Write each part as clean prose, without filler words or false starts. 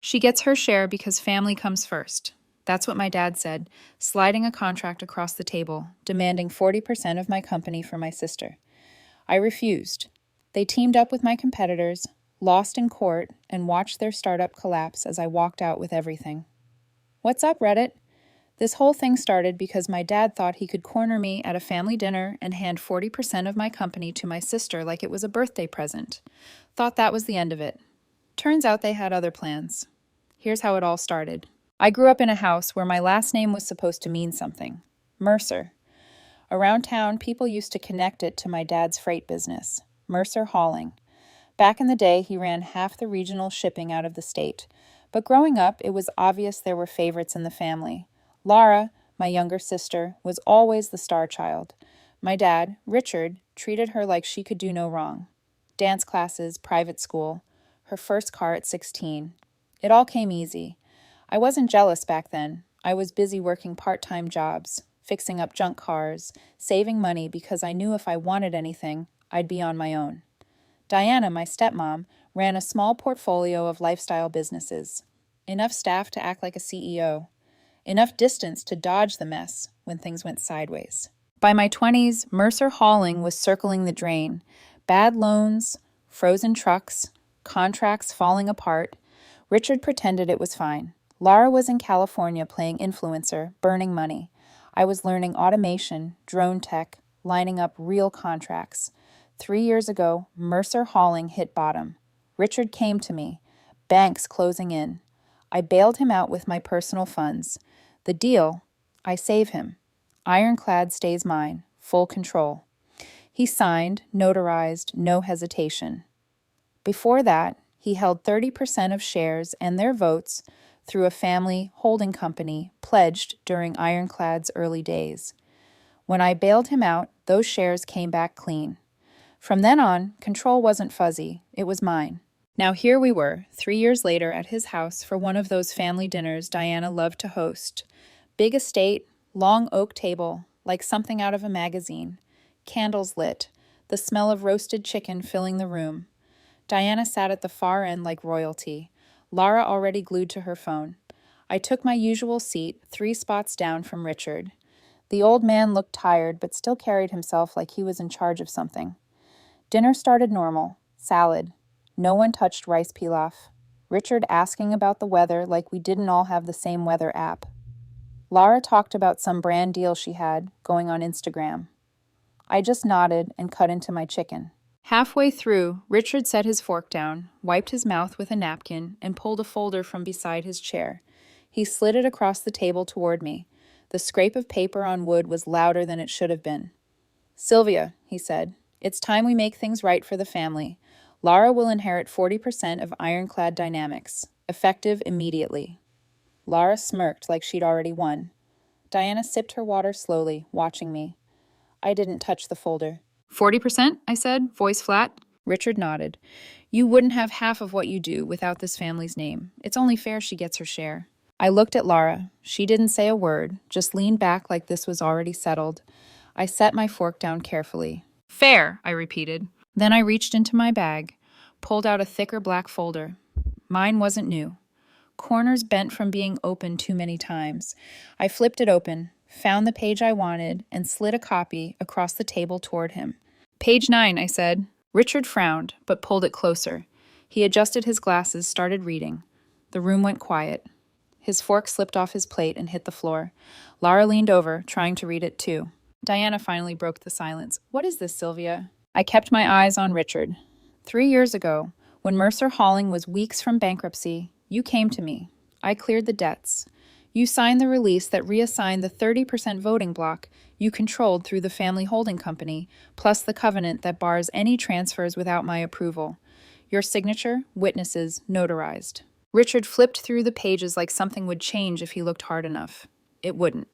She gets her share because family comes first. That's what my dad said, sliding a contract across the table, demanding 40% of my company for my sister. I refused. They teamed up with my competitors, lost in court, and watched their startup collapse as I walked out with everything. What's up, Reddit? This whole thing started because my dad thought he could corner me at a family dinner and hand 40% of my company to my sister like it was a birthday present. Thought that was the end of it. Turns out they had other plans. Here's how it all started. I grew up in a house where my last name was supposed to mean something. Mercer. Around town, people used to connect it to my dad's freight business, Mercer Hauling. Back in the day, he ran half the regional shipping out of the state. But growing up, it was obvious there were favorites in the family. Laura, my younger sister, was always the star child. My dad, Richard, treated her like she could do no wrong. Dance classes, private school, her first car at 16. It all came easy. I wasn't jealous back then. I was busy working part-time jobs, fixing up junk cars, saving money because I knew if I wanted anything, I'd be on my own. Diana, my stepmom, ran a small portfolio of lifestyle businesses. Enough staff to act like a CEO. Enough distance to dodge the mess when things went sideways. By my 20s, Mercer Hauling was circling the drain. Bad loans, frozen trucks, contracts falling apart. Richard pretended it was fine. Laura was in California playing influencer, burning money. I was learning automation, drone tech, lining up real contracts. 3 years ago, Mercer Hauling hit bottom. Richard came to me, banks closing in. I bailed him out with my personal funds. The deal, I save him. Ironclad stays mine, full control. He signed, notarized, no hesitation. Before that, he held 30% of shares and their votes through a family holding company pledged during Ironclad's early days. When I bailed him out, those shares came back clean. From then on, control wasn't fuzzy, it was mine. Now here we were, 3 years later at his house for one of those family dinners Diana loved to host. Big estate, long oak table, like something out of a magazine. Candles lit, the smell of roasted chicken filling the room. Diana sat at the far end like royalty, Laura already glued to her phone. I took my usual seat, 3 spots down from Richard. The old man looked tired, but still carried himself like he was in charge of something. Dinner started normal. Salad. No one touched rice pilaf. Richard asking about the weather like we didn't all have the same weather app. Laura talked about some brand deal she had going on Instagram. I just nodded and cut into my chicken. Halfway through, Richard set his fork down, wiped his mouth with a napkin, and pulled a folder from beside his chair. He slid it across the table toward me. The scrape of paper on wood was louder than it should have been. "Sylvia," he said, "it's time we make things right for the family. Laura will inherit 40% of Ironclad Dynamics, effective immediately." Laura smirked like she'd already won. Diana sipped her water slowly, watching me. I didn't touch the folder. 40%, I said, voice flat. Richard nodded. You wouldn't have half of what you do without this family's name. It's only fair she gets her share. I looked at Laura. She didn't say a word, just leaned back like this was already settled. I set my fork down carefully. Fair, I repeated. Then I reached into my bag, pulled out a thicker black folder. Mine wasn't new. Corners bent from being opened too many times. I flipped it open, found the page I wanted, and slid a copy across the table toward him. Page 9, I said. Richard frowned, but pulled it closer. He adjusted his glasses, started reading. The room went quiet. His fork slipped off his plate and hit the floor. Lara leaned over, trying to read it too. Diana finally broke the silence. What is this, Sylvia? I kept my eyes on Richard. 3 years ago, when Mercer Hauling was weeks from bankruptcy, you came to me. I cleared the debts. You signed the release that reassigned the 30% voting block you controlled through the family holding company, plus the covenant that bars any transfers without my approval. Your signature, witnesses, notarized. Richard flipped through the pages like something would change if he looked hard enough. It wouldn't.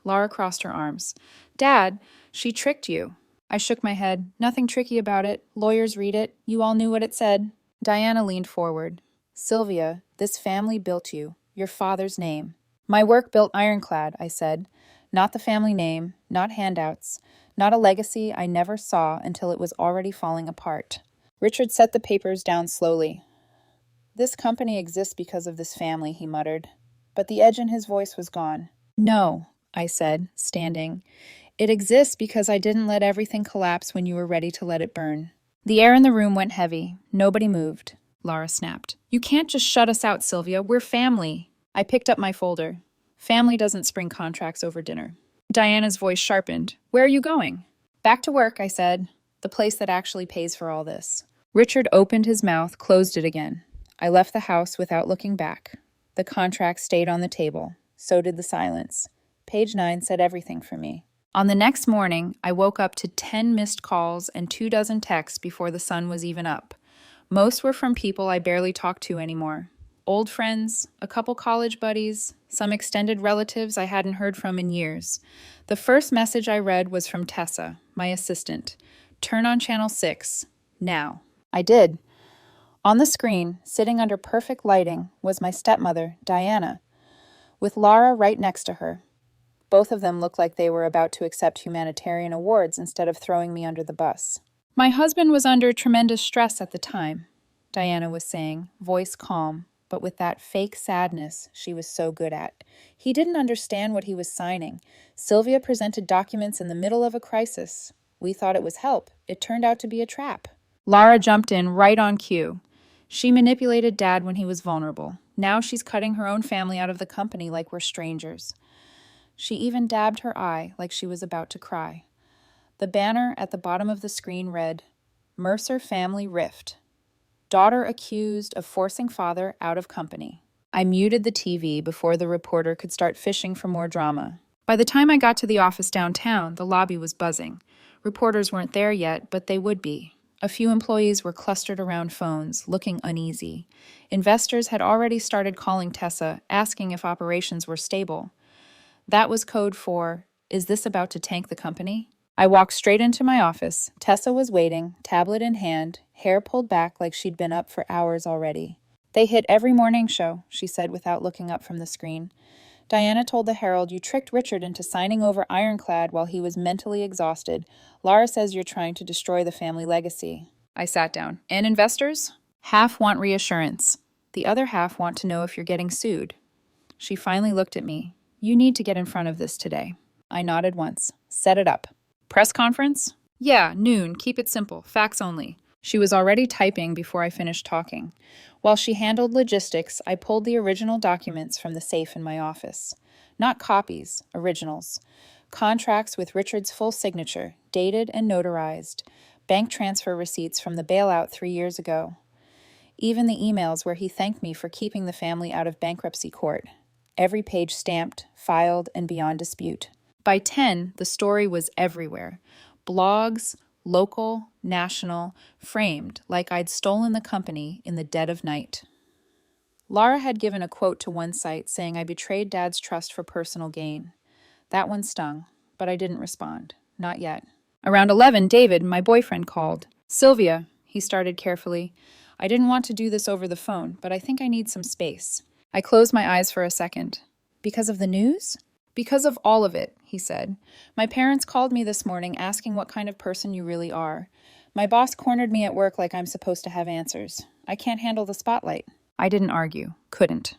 Laura crossed her arms. Dad, she tricked you. I shook my head. Nothing tricky about it. Lawyers read it. You all knew what it said. Diana leaned forward. Sylvia, this family built you. Your father's name. My work built Ironclad, I said. Not the family name, not handouts, not a legacy I never saw until it was already falling apart. Richard set the papers down slowly. This company exists because of this family, he muttered, but the edge in his voice was gone. No, I said, standing. It exists because I didn't let everything collapse when you were ready to let it burn. The air in the room went heavy. Nobody moved. Laura snapped. You can't just shut us out, Sylvia. We're family. I picked up my folder. Family doesn't spring contracts over dinner. Diana's voice sharpened. Where are you going? Back to work, I said. The place that actually pays for all this. Richard opened his mouth, closed it again. I left the house without looking back. The contract stayed on the table. So did the silence. Page 9 said everything for me. On the next morning, I woke up to 10 missed calls and 24 texts before the sun was even up. Most were from people I barely talked to anymore. Old friends, a couple college buddies, some extended relatives I hadn't heard from in years. The first message I read was from Tessa, my assistant. Turn on channel 6. Now. I did. On the screen, sitting under perfect lighting, was my stepmother, Diana, with Laura right next to her. Both of them looked like they were about to accept humanitarian awards instead of throwing me under the bus. My husband was under tremendous stress at the time, Diana was saying, voice calm, but with that fake sadness she was so good at. He didn't understand what he was signing. Sylvia presented documents in the middle of a crisis. We thought it was help. It turned out to be a trap. Laura jumped in right on cue. She manipulated Dad when he was vulnerable. Now she's cutting her own family out of the company like we're strangers. She even dabbed her eye like she was about to cry. The banner at the bottom of the screen read, Mercer Family Rift. Daughter accused of forcing father out of company. I muted the TV before the reporter could start fishing for more drama. By the time I got to the office downtown, the lobby was buzzing. Reporters weren't there yet, but they would be. A few employees were clustered around phones, looking uneasy. Investors had already started calling Tessa, asking if operations were stable. That was code for, is this about to tank the company? I walked straight into my office. Tessa was waiting, tablet in hand, hair pulled back like she'd been up for hours already. They hit every morning show, she said without looking up from the screen. Diana told the Herald, you tricked Richard into signing over Ironclad while he was mentally exhausted. Laura says you're trying to destroy the family legacy. I sat down. And investors? Half want reassurance. The other half want to know if you're getting sued. She finally looked at me. You need to get in front of this today. I nodded once. Set it up. Press conference? Yeah, noon. Keep it simple. Facts only. She was already typing before I finished talking. While she handled logistics, I pulled the original documents from the safe in my office. Not copies, originals. Contracts with Richard's full signature, dated and notarized. Bank transfer receipts from the bailout 3 years ago. Even the emails where he thanked me for keeping the family out of bankruptcy court. Every page stamped, filed, and beyond dispute. By 10, the story was everywhere. Blogs, local, national, framed like I'd stolen the company in the dead of night. Laura had given a quote to one site saying I betrayed Dad's trust for personal gain. That one stung, but I didn't respond. Not yet. Around 11, David, my boyfriend, called. Sylvia, he started carefully. I didn't want to do this over the phone, but I think I need some space. I closed my eyes for a second. Because of the news? Because of all of it, he said. My parents called me this morning asking what kind of person you really are. My boss cornered me at work like I'm supposed to have answers. I can't handle the spotlight. I didn't argue. Couldn't.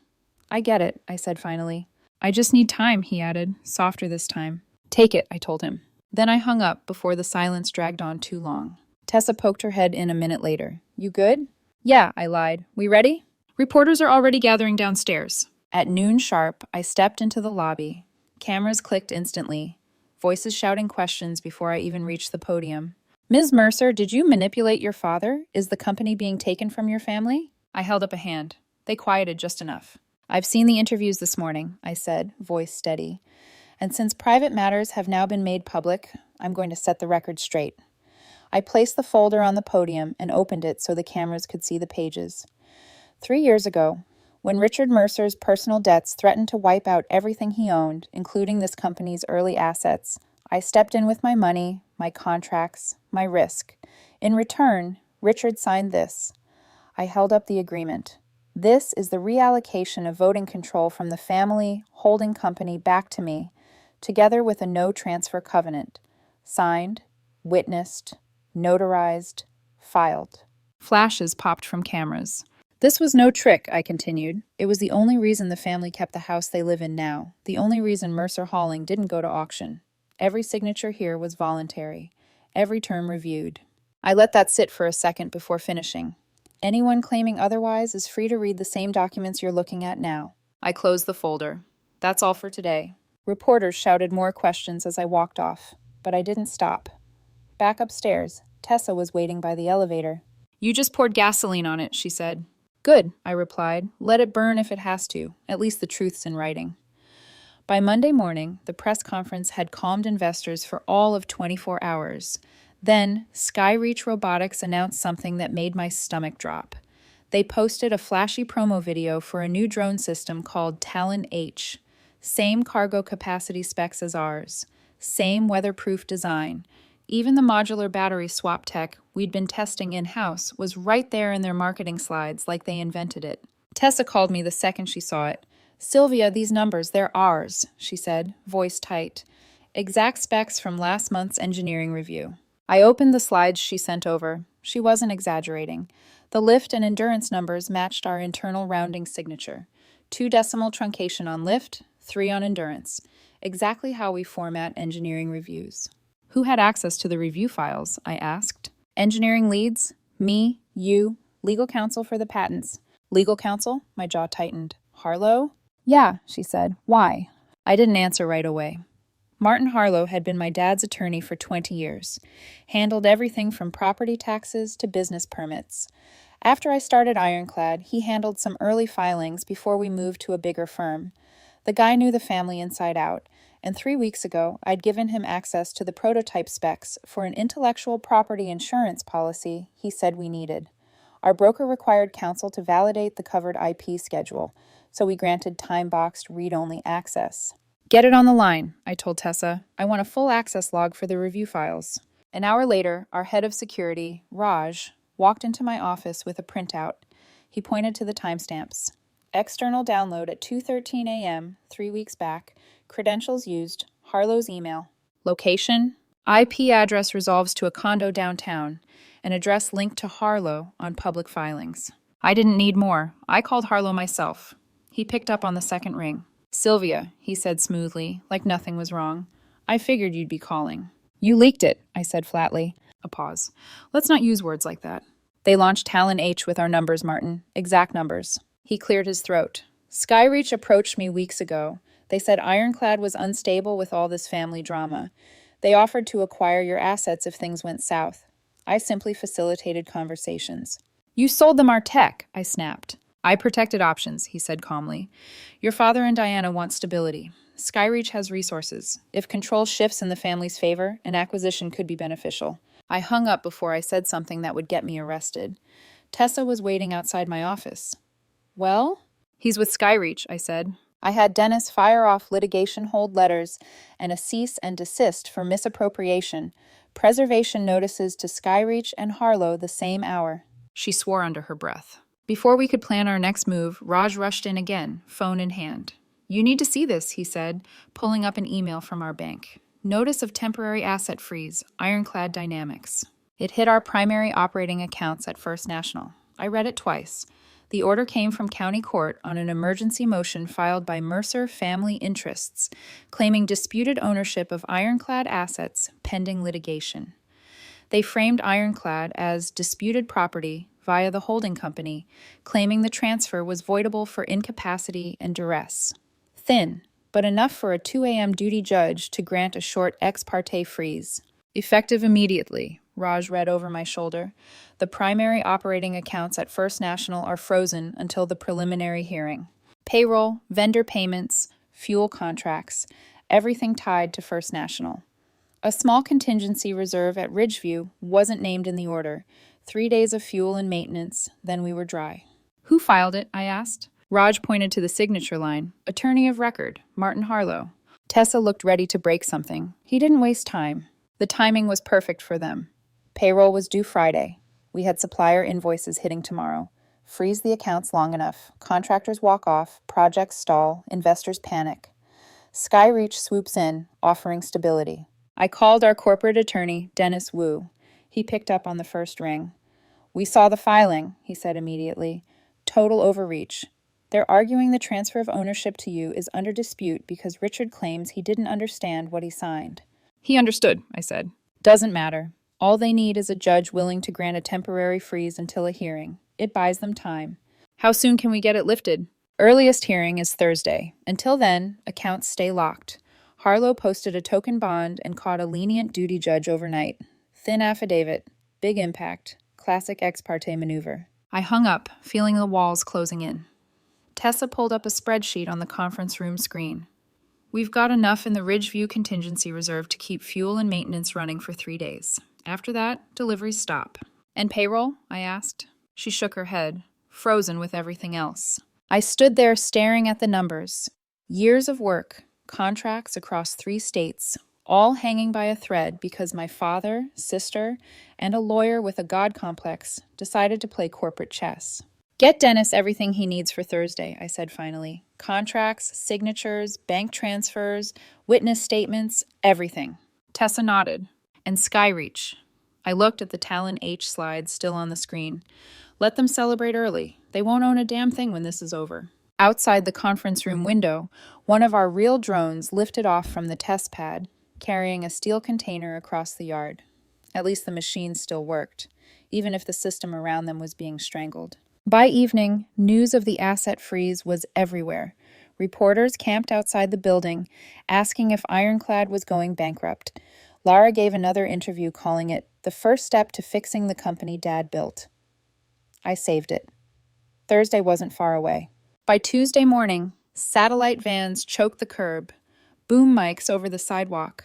I get it, I said finally. I just need time, he added, softer this time. Take it, I told him. Then I hung up before the silence dragged on too long. Tessa poked her head in a minute later. You good? Yeah, I lied. We ready? Reporters are already gathering downstairs. At noon sharp, I stepped into the lobby. Cameras clicked instantly, voices shouting questions before I even reached the podium. Ms. Mercer, did you manipulate your father? Is the company being taken from your family? I held up a hand. They quieted just enough. I've seen the interviews this morning, I said, voice steady. And since private matters have now been made public, I'm going to set the record straight. I placed the folder on the podium and opened it so the cameras could see the pages. 3 years ago, when Richard Mercer's personal debts threatened to wipe out everything he owned, including this company's early assets, I stepped in with my money, my contracts, my risk. In return, Richard signed this. I held up the agreement. This is the reallocation of voting control from the family holding company back to me, together with a no transfer covenant. Signed, witnessed, notarized, filed. Flashes popped from cameras. This was no trick, I continued. It was the only reason the family kept the house they live in now, the only reason Mercer Hauling didn't go to auction. Every signature here was voluntary, every term reviewed. I let that sit for a second before finishing. Anyone claiming otherwise is free to read the same documents you're looking at now. I closed the folder. That's all for today. Reporters shouted more questions as I walked off, but I didn't stop. Back upstairs, Tessa was waiting by the elevator. You just poured gasoline on it, she said. Good, I replied. Let it burn if it has to. At least the truth's in writing. By Monday morning, the press conference had calmed investors for all of 24 hours. Then, Skyreach Robotics announced something that made my stomach drop. They posted a flashy promo video for a new drone system called Talon H. Same cargo capacity specs as ours. Same weatherproof design. Even the modular battery swap tech we'd been testing in-house was right there in their marketing slides like they invented it. Tessa called me the second she saw it. Sylvia, these numbers, they're ours, she said, voice tight. Exact specs from last month's engineering review. I opened the slides she sent over. She wasn't exaggerating. The lift and endurance numbers matched our internal rounding signature. 2 decimal truncation on lift, 3 on endurance. Exactly how we format engineering reviews. Who had access to the review files? I asked. Engineering leads? Me, you, legal counsel for the patents. Legal counsel? My jaw tightened. Harlow? Yeah, she said. Why? I didn't answer right away. Martin Harlow had been my dad's attorney for 20 years, handled everything from property taxes to business permits. After I started Ironclad, he handled some early filings before we moved to a bigger firm. The guy knew the family inside out, and 3 weeks ago, I'd given him access to the prototype specs for an intellectual property insurance policy he said we needed. Our broker required counsel to validate the covered IP schedule, so we granted time-boxed read-only access. Get it on the line, I told Tessa. I want a full access log for the review files. An hour later, our head of security, Raj, walked into my office with a printout. He pointed to the timestamps. External download at 2:13 a.m., 3 weeks back. Credentials used. Harlow's email. Location? IP address resolves to a condo downtown. An address linked to Harlow on public filings. I didn't need more. I called Harlow myself. He picked up on the second ring. Sylvia, he said smoothly, like nothing was wrong. I figured you'd be calling. You leaked it, I said flatly. A pause. Let's not use words like that. They launched Talon H with our numbers, Martin. Exact numbers. He cleared his throat. Skyreach approached me weeks ago. They said Ironclad was unstable with all this family drama. They offered to acquire your assets if things went south. I simply facilitated conversations. You sold them our tech, I snapped. I protected options, he said calmly. Your father and Diana want stability. Skyreach has resources. If control shifts in the family's favor, an acquisition could be beneficial. I hung up before I said something that would get me arrested. Tessa was waiting outside my office. Well? He's with Skyreach, I said. I had Dennis fire off litigation hold letters and a cease and desist for misappropriation, preservation notices to Skyreach and Harlow the same hour. She swore under her breath. Before we could plan our next move, Raj rushed in again, phone in hand. You need to see this, he said, pulling up an email from our bank. Notice of temporary asset freeze, Ironclad Dynamics. It hit our primary operating accounts at First National. I read it twice. The order came from county court on an emergency motion filed by Mercer Family Interests, claiming disputed ownership of Ironclad assets pending litigation. They framed Ironclad as disputed property via the holding company, claiming the transfer was voidable for incapacity and duress. Thin, but enough for a 2 a.m. duty judge to grant a short ex parte freeze. Effective immediately, Raj read over my shoulder. The primary operating accounts at First National are frozen until the preliminary hearing. Payroll, vendor payments, fuel contracts, everything tied to First National. A small contingency reserve at Ridgeview wasn't named in the order. 3 days of fuel and maintenance, then we were dry. Who filed it? I asked. Raj pointed to the signature line. Attorney of record, Martin Harlow. Tessa looked ready to break something. He didn't waste time. The timing was perfect for them. Payroll was due Friday. We had supplier invoices hitting tomorrow. Freeze the accounts long enough. Contractors walk off, projects stall, investors panic. Skyreach swoops in, offering stability. I called our corporate attorney, Dennis Wu. He picked up on the first ring. We saw the filing, he said immediately. Total overreach. They're arguing the transfer of ownership to you is under dispute because Richard claims he didn't understand what he signed. He understood, I said. Doesn't matter. All they need is a judge willing to grant a temporary freeze until a hearing. It buys them time. How soon can we get it lifted? Earliest hearing is Thursday. Until then, accounts stay locked. Harlow posted a token bond and caught a lenient duty judge overnight. Thin affidavit. Big impact. Classic ex parte maneuver. I hung up, feeling the walls closing in. Tessa pulled up a spreadsheet on the conference room screen. We've got enough in the Ridgeview contingency reserve to keep fuel and maintenance running for 3 days. After that, deliveries stop. And payroll? I asked. She shook her head, frozen with everything else. I stood there staring at the numbers. Years of work, contracts across 3 states, all hanging by a thread because my father, sister, and a lawyer with a God complex decided to play corporate chess. Get Dennis everything he needs for Thursday, I said finally. Contracts, signatures, bank transfers, witness statements, everything. Tessa nodded. And Skyreach. I looked at the Talon H slides still on the screen. Let them celebrate early. They won't own a damn thing when this is over. Outside the conference room window, one of our real drones lifted off from the test pad, carrying a steel container across the yard. At least the machines still worked, even if the system around them was being strangled. By evening, news of the asset freeze was everywhere. Reporters camped outside the building, asking if Ironclad was going bankrupt. Lara gave another interview calling it the first step to fixing the company Dad built. I saved it. Thursday wasn't far away. By Tuesday morning, satellite vans choked the curb, boom mics over the sidewalk.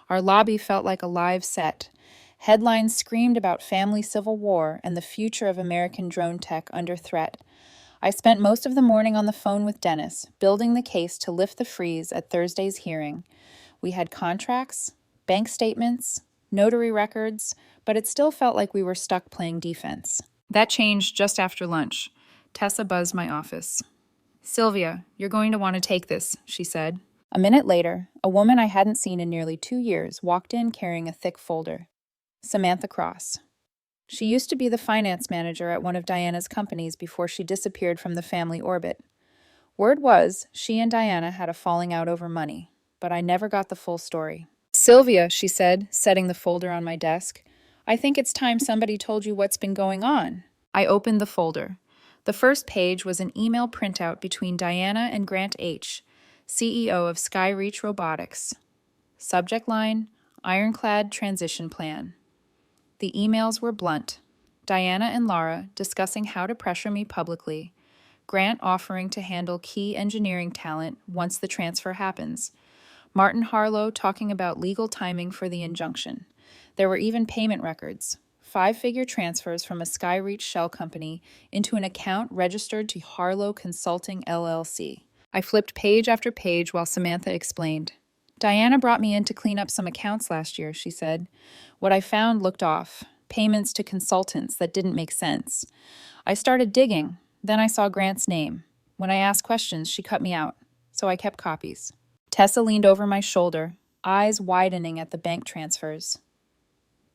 Our lobby felt like a live set. Headlines screamed about family civil war and the future of American drone tech under threat. I spent most of the morning on the phone with Dennis, building the case to lift the freeze at Thursday's hearing. We had contracts, bank statements, notary records, but it still felt like we were stuck playing defense. That changed just after lunch. Tessa buzzed my office. Sylvia, you're going to want to take this, she said. A minute later, a woman I hadn't seen in nearly 2 years walked in carrying a thick folder. Samantha Cross. She used to be the finance manager at one of Diana's companies before she disappeared from the family orbit. Word was, she and Diana had a falling out over money, but I never got the full story. Sylvia, she said, setting the folder on my desk, I think it's time somebody told you what's been going on. I opened the folder. The first page was an email printout between Diana and Grant H., CEO of Skyreach Robotics. Subject line, Ironclad Transition Plan. The emails were blunt. Diana and Lara discussing how to pressure me publicly. Grant offering to handle key engineering talent once the transfer happens. Martin Harlow talking about legal timing for the injunction. There were even payment records. 5-figure transfers from a Skyreach shell company into an account registered to Harlow Consulting LLC. I flipped page after page while Samantha explained. Diana brought me in to clean up some accounts last year, she said. What I found looked off. Payments to consultants that didn't make sense. I started digging. Then I saw Grant's name. When I asked questions, she cut me out. So I kept copies. Tessa leaned over my shoulder, eyes widening at the bank transfers.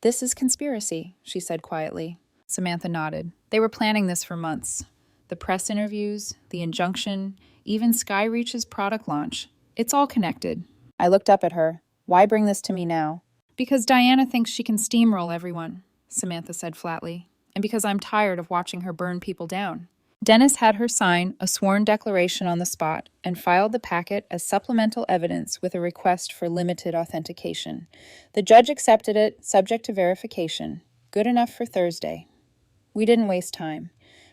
This is conspiracy, she said quietly. Samantha nodded. They were planning this for months. The press interviews, the injunction, even Skyreach's product launch. It's all connected. I looked up at her. Why bring this to me now? Because Diana thinks she can steamroll everyone, Samantha said flatly, and because I'm tired of watching her burn people down. Dennis had her sign a sworn declaration on the spot and filed the packet as supplemental evidence with a request for limited authentication. The judge accepted it, subject to verification. Good enough for Thursday. We didn't waste time.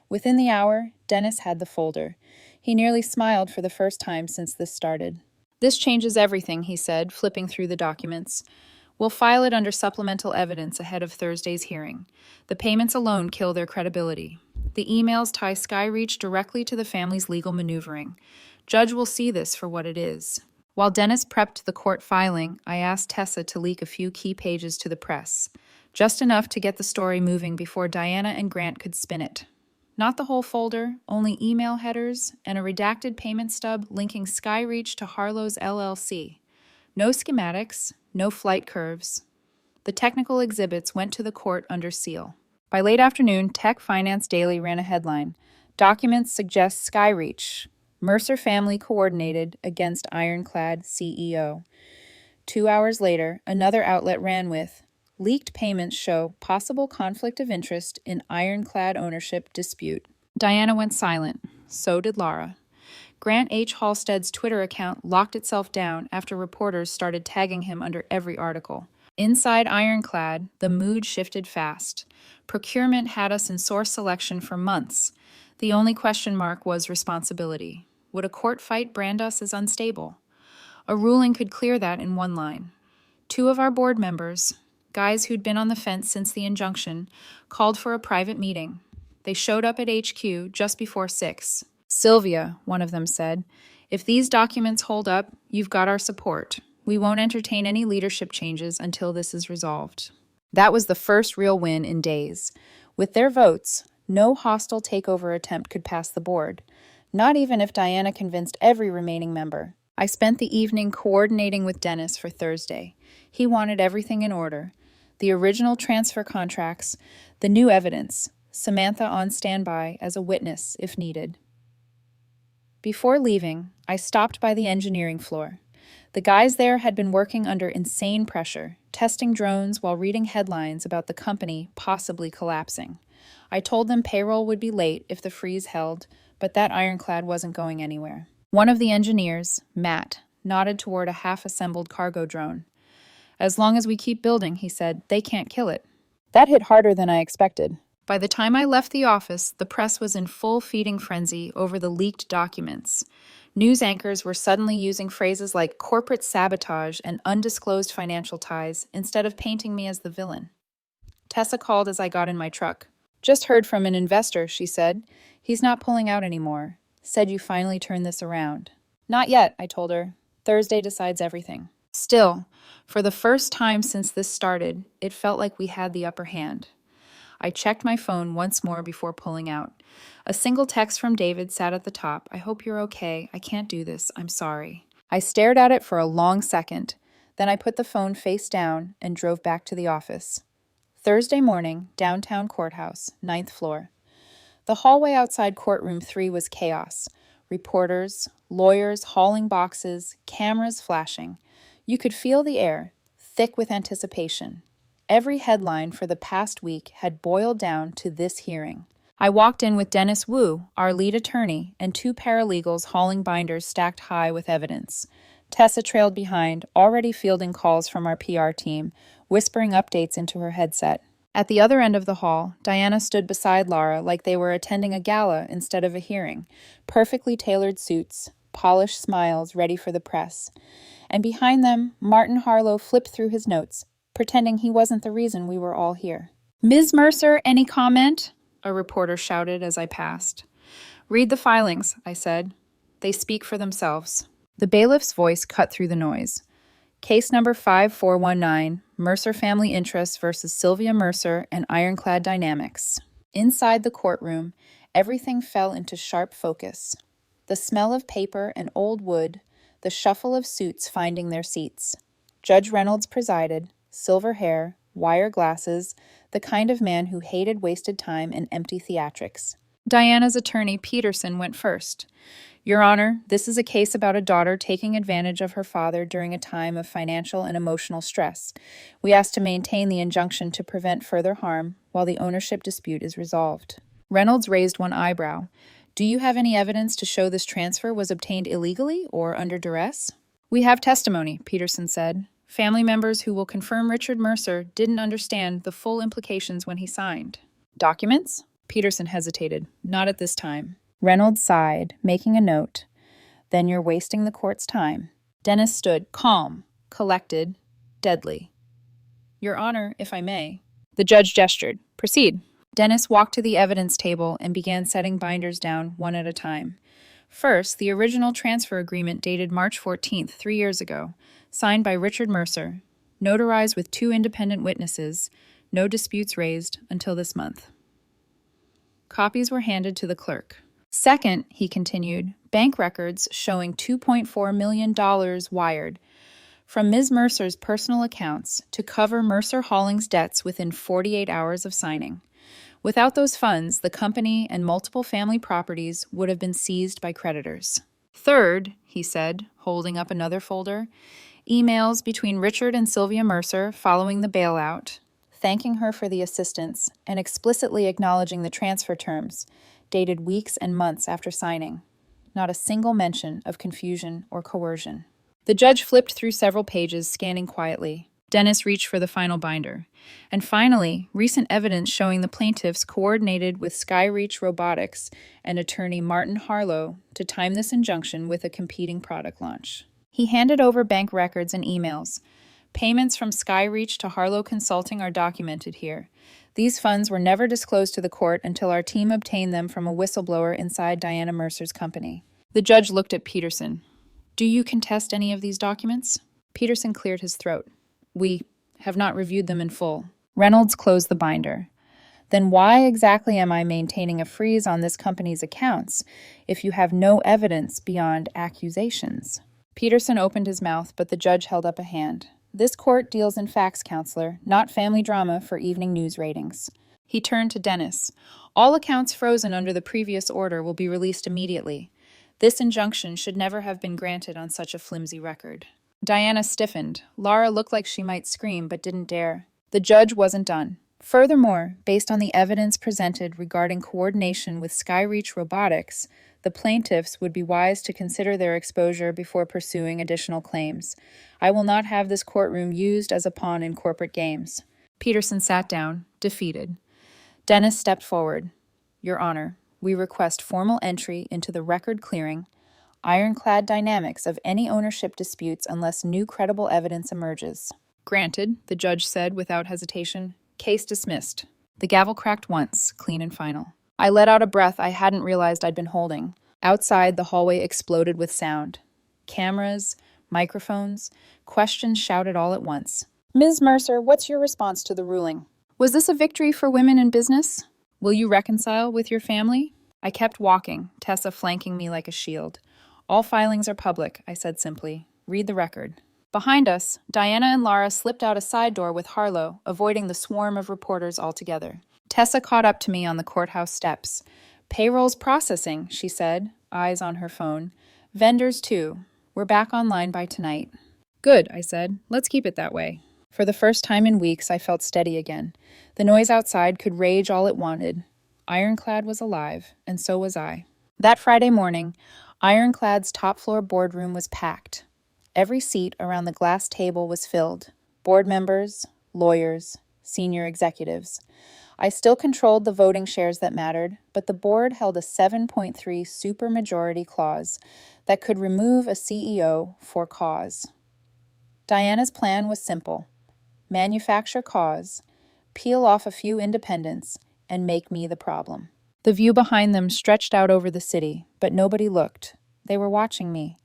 Within the hour, Dennis had the folder. He nearly smiled for the first time since this started. This changes everything, he said, flipping through the documents. We'll file it under supplemental evidence ahead of Thursday's hearing. The payments alone kill their credibility. The emails tie Skyreach directly to the family's legal maneuvering. Judge will see this for what it is. While Dennis prepped the court filing, I asked Tessa to leak a few key pages to the press, just enough to get the story moving before Diana and Grant could spin it. Not the whole folder, only email headers and a redacted payment stub linking Skyreach to Harlow's LLC. No schematics, no flight curves. The technical exhibits went to the court under seal. By late afternoon, Tech Finance Daily ran a headline. Documents suggest Skyreach. Mercer family coordinated against ironclad CEO. 2 hours later, another outlet ran with leaked payments show possible conflict of interest in ironclad ownership dispute. Diana went silent. So did Laura. Grant H. Halstead's Twitter account locked itself down after reporters started tagging him under every article. Inside Ironclad, the mood shifted fast. Procurement had us in source selection for months. The only question mark was responsibility. Would a court fight brand us as unstable? A ruling could clear that in one line. 2 of our board members, guys who'd been on the fence since the injunction, called for a private meeting. They showed up at HQ just before 6. Sylvia, one of them said, if these documents hold up, you've got our support. We won't entertain any leadership changes until this is resolved. That was the first real win in days. With their votes, no hostile takeover attempt could pass the board, not even if Diana convinced every remaining member. I spent the evening coordinating with Dennis for Thursday. He wanted everything in order. The original transfer contracts, the new evidence, Samantha on standby as a witness if needed. Before leaving, I stopped by the engineering floor. The guys there had been working under insane pressure, testing drones while reading headlines about the company possibly collapsing. I told them payroll would be late if the freeze held, but that ironclad wasn't going anywhere. One of the engineers, Matt, nodded toward a half-assembled cargo drone. As long as we keep building, he said, they can't kill it. That hit harder than I expected. By the time I left the office, the press was in full feeding frenzy over the leaked documents. News anchors were suddenly using phrases like corporate sabotage and undisclosed financial ties instead of painting me as the villain. Tessa called as I got in my truck. Just heard from an investor, she said. He's not pulling out anymore. Said you finally turned this around. Not yet, I told her. Thursday decides everything. Still, for the first time since this started, it felt like we had the upper hand. I checked my phone once more before pulling out. A single text from David sat at the top. I hope you're okay. I can't do this. I'm sorry. I stared at it for a long second. Then I put the phone face down and drove back to the office. Thursday morning, downtown courthouse, 9th floor. The hallway outside courtroom 3 was chaos. Reporters, lawyers hauling boxes, cameras flashing. You could feel the air, thick with anticipation. Every headline for the past week had boiled down to this hearing. I walked in with Dennis Wu, our lead attorney, and 2 paralegals hauling binders stacked high with evidence. Tessa trailed behind, already fielding calls from our PR team, whispering updates into her headset. At the other end of the hall, Diana stood beside Laura like they were attending a gala instead of a hearing. Perfectly tailored suits, polished smiles ready for the press. And behind them, Martin Harlow flipped through his notes, pretending he wasn't the reason we were all here. Ms. Mercer, any comment? A reporter shouted as I passed. Read the filings, I said. They speak for themselves. The bailiff's voice cut through the noise. Case number 5419, Mercer Family Interests versus Sylvia Mercer and Ironclad Dynamics. Inside the courtroom, everything fell into sharp focus. The smell of paper and old wood, the shuffle of suits finding their seats. Judge Reynolds presided, silver hair, wire glasses, the kind of man who hated wasted time and empty theatrics. Diana's attorney, Peterson, went first. Your Honor, this is a case about a daughter taking advantage of her father during a time of financial and emotional stress. We ask to maintain the injunction to prevent further harm while the ownership dispute is resolved. Reynolds raised one eyebrow. Do you have any evidence to show this transfer was obtained illegally or under duress? We have testimony, Peterson said. Family members who will confirm Richard Mercer didn't understand the full implications when he signed. Documents? Peterson hesitated. Not at this time. Reynolds sighed, making a note. Then you're wasting the court's time. Dennis stood, calm, collected, deadly. Your Honor, if I may. The judge gestured. Proceed. Dennis walked to the evidence table and began setting binders down one at a time. First, the original transfer agreement dated March 14th, 3 years ago, signed by Richard Mercer, notarized with 2 independent witnesses, no disputes raised until this month. Copies were handed to the clerk. Second, he continued, bank records showing $2.4 million wired from Ms. Mercer's personal accounts to cover Mercer Hauling's debts within 48 hours of signing. Without those funds, the company and multiple family properties would have been seized by creditors. Third, he said, holding up another folder, emails between Richard and Sylvia Mercer following the bailout, thanking her for the assistance and explicitly acknowledging the transfer terms, dated weeks and months after signing. Not a single mention of confusion or coercion. The judge flipped through several pages, scanning quietly. Dennis reached for the final binder. And finally, recent evidence showing the plaintiffs coordinated with Skyreach Robotics and attorney Martin Harlow to time this injunction with a competing product launch. He handed over bank records and emails. Payments from Skyreach to Harlow Consulting are documented here. These funds were never disclosed to the court until our team obtained them from a whistleblower inside Diana Mercer's company. The judge looked at Peterson. Do you contest any of these documents? Peterson cleared his throat. We have not reviewed them in full. Reynolds closed the binder. Then why exactly am I maintaining a freeze on this company's accounts if you have no evidence beyond accusations? Peterson opened his mouth, but the judge held up a hand. This court deals in facts, counselor, not family drama for evening news ratings. He turned to Dennis. All accounts frozen under the previous order will be released immediately. This injunction should never have been granted on such a flimsy record. Diana stiffened. Laura looked like she might scream, but didn't dare. The judge wasn't done. Furthermore, based on the evidence presented regarding coordination with Skyreach Robotics, the plaintiffs would be wise to consider their exposure before pursuing additional claims. I will not have this courtroom used as a pawn in corporate games. Peterson sat down, defeated. Dennis stepped forward. Your Honor, we request formal entry into the record-clearing, ironclad dynamics of any ownership disputes unless new credible evidence emerges. Granted, the judge said without hesitation. Case dismissed. The gavel cracked once, clean and final. I let out a breath I hadn't realized I'd been holding. Outside, the hallway exploded with sound. Cameras, microphones, questions shouted all at once. Ms. Mercer, what's your response to the ruling? Was this a victory for women in business? Will you reconcile with your family? I kept walking, Tessa flanking me like a shield. All filings are public, I said simply. Read the record. Behind us, Diana and Laura slipped out a side door with Harlow, avoiding the swarm of reporters altogether. Tessa caught up to me on the courthouse steps. Payroll's processing, she said, eyes on her phone. Vendors, too. We're back online by tonight. Good, I said. Let's keep it that way. For the first time in weeks, I felt steady again. The noise outside could rage all it wanted. Ironclad was alive, and so was I. That Friday morning, Ironclad's top-floor boardroom was packed. Every seat around the glass table was filled. Board members, lawyers, senior executives. I still controlled the voting shares that mattered, but the board held a 7.3 supermajority clause that could remove a CEO for cause. Diana's plan was simple. Manufacture cause, peel off a few independents, and make me the problem. The view behind them stretched out over the city, but nobody looked. They were watching me.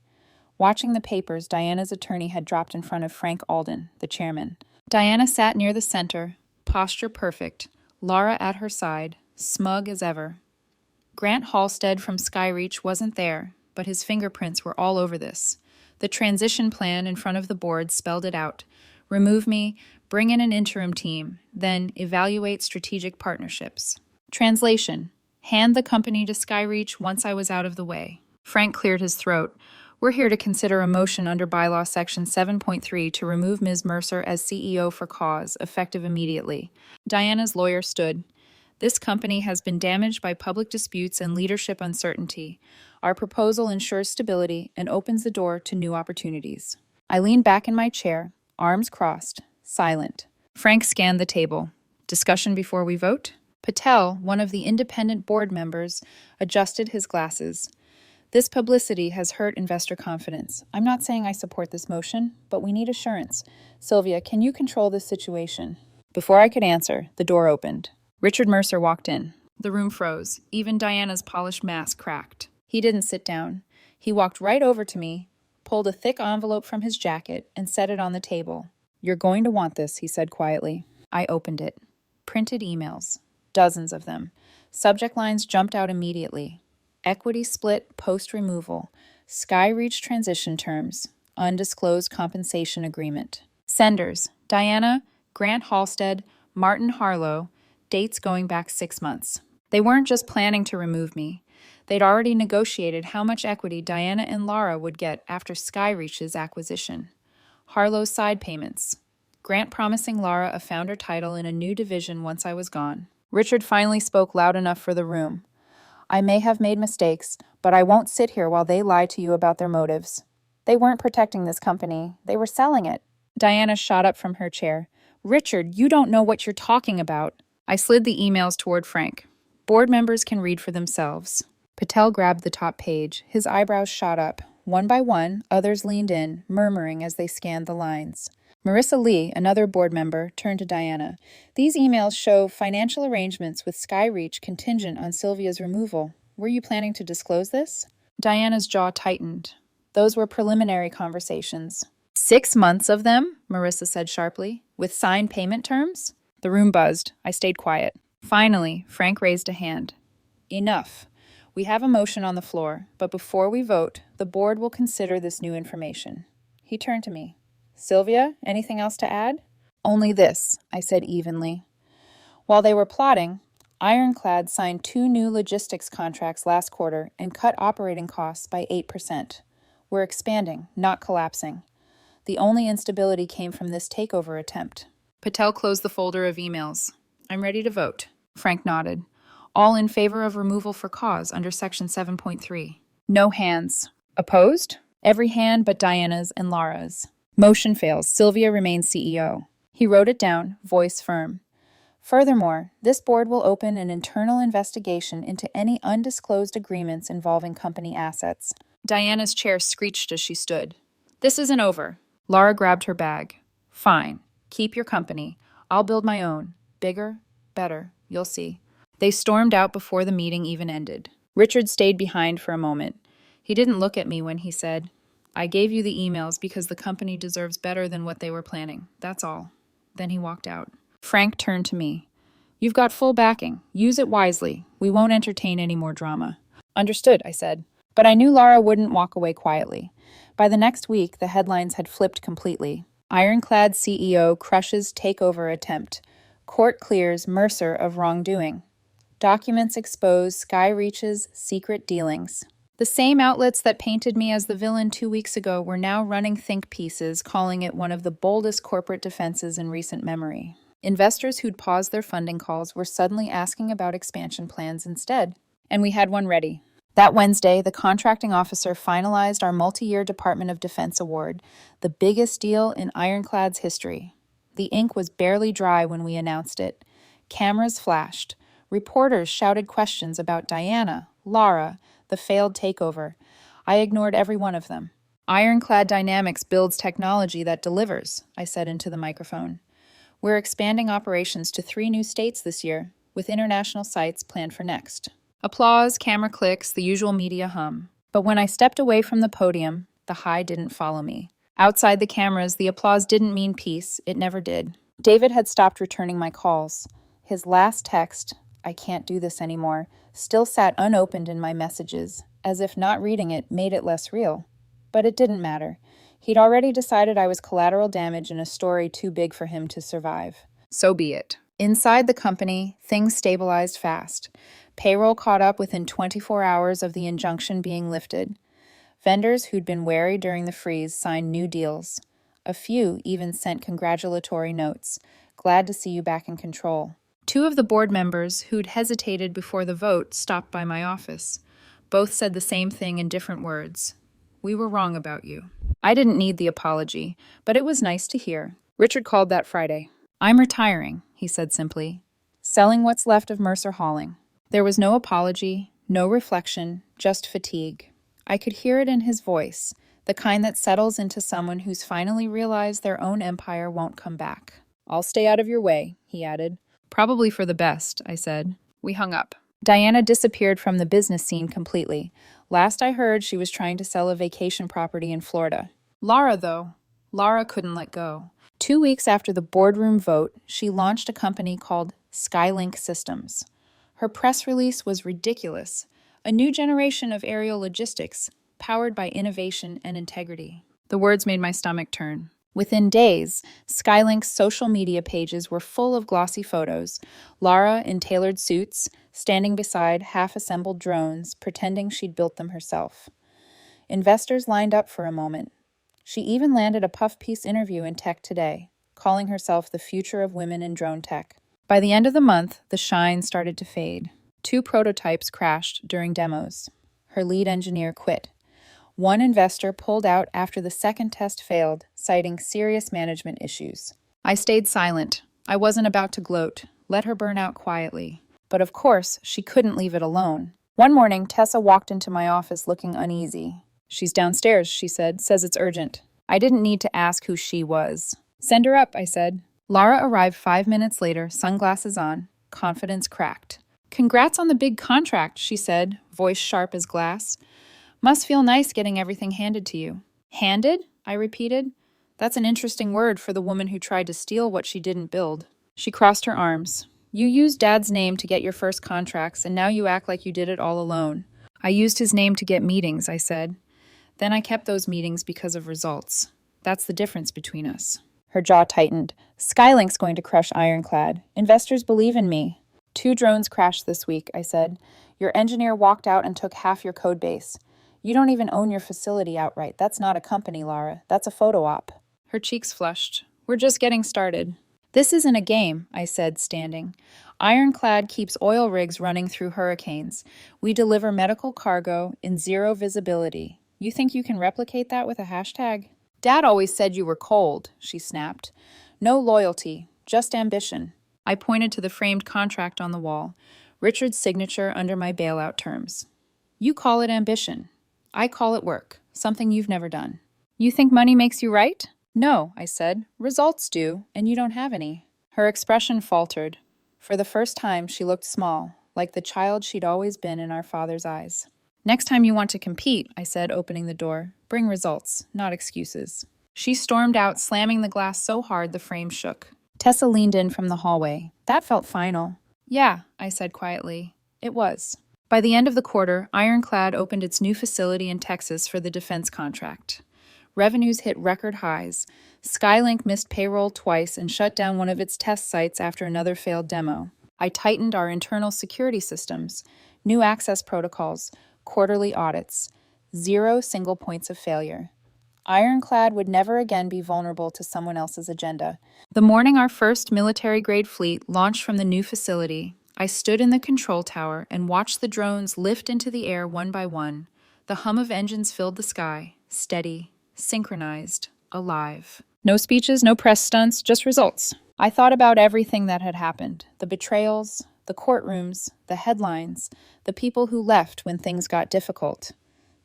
Watching the papers Diana's attorney had dropped in front of Frank Alden, the chairman. Diana sat near the center, posture perfect, Laura at her side, smug as ever. Grant Halstead from Skyreach wasn't there, but his fingerprints were all over this. The transition plan in front of the board spelled it out. Remove me, bring in an interim team, then evaluate strategic partnerships. Translation: hand the company to Skyreach once I was out of the way. Frank cleared his throat. We're here to consider a motion under Bylaw Section 7.3 to remove Ms. Mercer as CEO for cause, effective immediately. Diana's lawyer stood. This company has been damaged by public disputes and leadership uncertainty. Our proposal ensures stability and opens the door to new opportunities. I leaned back in my chair, arms crossed, silent. Frank scanned the table. Discussion before we vote? Patel, one of the independent board members, adjusted his glasses. This publicity has hurt investor confidence. I'm not saying I support this motion, but we need assurance. Sylvia, can you control this situation? Before I could answer, the door opened. Richard Mercer walked in. The room froze. Even Diana's polished mask cracked. He didn't sit down. He walked right over to me, pulled a thick envelope from his jacket, and set it on the table. You're going to want this, he said quietly. I opened it. Printed emails. Dozens of them. Subject lines jumped out immediately. Equity split post-removal, Skyreach transition terms, undisclosed compensation agreement. Senders: Diana, Grant Halstead, Martin Harlow, dates going back 6 months. They weren't just planning to remove me. They'd already negotiated how much equity Diana and Lara would get after Skyreach's acquisition. Harlow's side payments. Grant promising Lara a founder title in a new division once I was gone. Richard finally spoke loud enough for the room. I may have made mistakes, but I won't sit here while they lie to you about their motives. They weren't protecting this company. They were selling it. Diana shot up from her chair. Richard, you don't know what you're talking about. I slid the emails toward Frank. Board members can read for themselves. Patel grabbed the top page. His eyebrows shot up. One by one, others leaned in, murmuring as they scanned the lines. Marissa Lee, another board member, turned to Diana. These emails show financial arrangements with Skyreach contingent on Sylvia's removal. Were you planning to disclose this? Diana's jaw tightened. Those were preliminary conversations. 6 months of them, Marissa said sharply, with signed payment terms? The room buzzed. I stayed quiet. Finally, Frank raised a hand. Enough. We have a motion on the floor, but before we vote, the board will consider this new information. He turned to me. Sylvia, anything else to add? Only this, I said evenly. While they were plotting, Ironclad signed 2 new logistics contracts last quarter and cut operating costs by 8%. We're expanding, not collapsing. The only instability came from this takeover attempt. Patel closed the folder of emails. I'm ready to vote. Frank nodded. All in favor of removal for cause under Section 7.3. No hands. Opposed? Every hand but Diana's and Lara's. Motion fails. Sylvia remains CEO. He wrote it down, voice firm. Furthermore, this board will open an internal investigation into any undisclosed agreements involving company assets. Diana's chair screeched as she stood. This isn't over. Lara grabbed her bag. Fine. Keep your company. I'll build my own. Bigger, better. You'll see. They stormed out before the meeting even ended. Richard stayed behind for a moment. He didn't look at me when he said, I gave you the emails because the company deserves better than what they were planning. That's all. Then he walked out. Frank turned to me. You've got full backing. Use it wisely. We won't entertain any more drama. Understood, I said. But I knew Lara wouldn't walk away quietly. By the next week, the headlines had flipped completely. Ironclad CEO crushes takeover attempt. Court clears Mercer of wrongdoing. Documents expose Skyreach's secret dealings. The same outlets that painted me as the villain 2 weeks ago were now running think pieces, calling it one of the boldest corporate defenses in recent memory. Investors who'd paused their funding calls were suddenly asking about expansion plans instead. And we had one ready. That Wednesday, the contracting officer finalized our multi-year Department of Defense award, the biggest deal in Ironclad's history. The ink was barely dry when we announced it. Cameras flashed. Reporters shouted questions about Diana, Lara, the failed takeover. I ignored every one of them. Ironclad Dynamics builds technology that delivers, I said into the microphone. We're expanding operations to 3 new states this year, with international sites planned for next. Applause, camera clicks, the usual media hum. But when I stepped away from the podium, the high didn't follow me. Outside the cameras, the applause didn't mean peace. It never did. David had stopped returning my calls. His last text, I can't do this anymore, still sat unopened in my messages, as if not reading it made it less real. But it didn't matter. He'd already decided I was collateral damage in a story too big for him to survive. So be it. Inside the company, things stabilized fast. Payroll caught up within 24 hours of the injunction being lifted. Vendors who'd been wary during the freeze signed new deals. A few even sent congratulatory notes. Glad to see you back in control. 2 of the board members who'd hesitated before the vote stopped by my office. Both said the same thing in different words. We were wrong about you. I didn't need the apology, but it was nice to hear. Richard called that Friday. I'm retiring, he said simply. Selling what's left of Mercer Hauling. There was no apology, no reflection, just fatigue. I could hear it in his voice, the kind that settles into someone who's finally realized their own empire won't come back. I'll stay out of your way, he added. Probably for the best, I said. We hung up. Diana disappeared from the business scene completely. Last I heard, she was trying to sell a vacation property in Florida. Lara couldn't let go. 2 weeks after the boardroom vote, she launched a company called Skylink Systems. Her press release was ridiculous. A new generation of aerial logistics, powered by innovation and integrity. The words made my stomach turn. Within days, Skylink's social media pages were full of glossy photos. Lara in tailored suits, standing beside half-assembled drones, pretending she'd built them herself. Investors lined up for a moment. She even landed a puff-piece interview in Tech Today, calling herself the future of women in drone tech. By the end of the month, the shine started to fade. 2 prototypes crashed during demos. Her lead engineer quit. One investor pulled out after the second test failed, citing serious management issues. I stayed silent. I wasn't about to gloat. Let her burn out quietly. But of course, she couldn't leave it alone. One morning, Tessa walked into my office looking uneasy. "She's downstairs," she said. "Says it's urgent." I didn't need to ask who she was. "Send her up," I said. Lara arrived 5 minutes later, sunglasses on, confidence cracked. "Congrats on the big contract," she said, voice sharp as glass. "Must feel nice getting everything handed to you." "Handed?" I repeated. That's an interesting word for the woman who tried to steal what she didn't build. She crossed her arms. "You used Dad's name to get your first contracts, and now you act like you did it all alone." "I used his name to get meetings," I said. "Then I kept those meetings because of results. That's the difference between us." Her jaw tightened. "Skylink's going to crush Ironclad. Investors believe in me." 2 drones crashed this week," I said. "Your engineer walked out and took half your code base. You don't even own your facility outright. That's not a company, Lara. That's a photo op." Her cheeks flushed. "We're just getting started." "This isn't a game," I said, standing. "Ironclad keeps oil rigs running through hurricanes. We deliver medical cargo in zero visibility. You think you can replicate that with a hashtag?" "Dad always said you were cold," she snapped. "No loyalty, just ambition." I pointed to the framed contract on the wall, Richard's signature under my bailout terms. "You call it ambition. I call it work, something you've never done." "You think money makes you right?" "No," I said. "Results do, and you don't have any." Her expression faltered. For the first time, she looked small, like the child she'd always been in our father's eyes. "Next time you want to compete," I said, opening the door, "bring results, not excuses." She stormed out, slamming the glass so hard the frame shook. Tessa leaned in from the hallway. "That felt final." "Yeah," I said quietly. "It was." By the end of the quarter, Ironclad opened its new facility in Texas for the defense contract. Revenues hit record highs. Skylink missed payroll twice and shut down one of its test sites after another failed demo. I tightened our internal security systems, new access protocols, quarterly audits, 0 single points of failure. Ironclad would never again be vulnerable to someone else's agenda. The morning our first military-grade fleet launched from the new facility, I stood in the control tower and watched the drones lift into the air one by one. The hum of engines filled the sky, steady, synchronized, alive. No speeches, no press stunts, just results. I thought about everything that had happened. The betrayals, the courtrooms, the headlines, the people who left when things got difficult.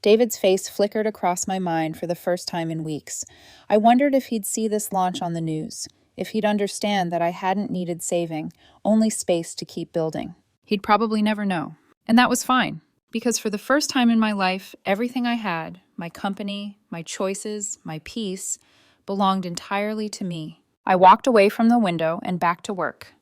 David's face flickered across my mind for the first time in weeks. I wondered if he'd see this launch on the news, if he'd understand that I hadn't needed saving, only space to keep building. He'd probably never know. And that was fine, because for the first time in my life, everything I had, my company, my choices, my peace, belonged entirely to me. I walked away from the window and back to work.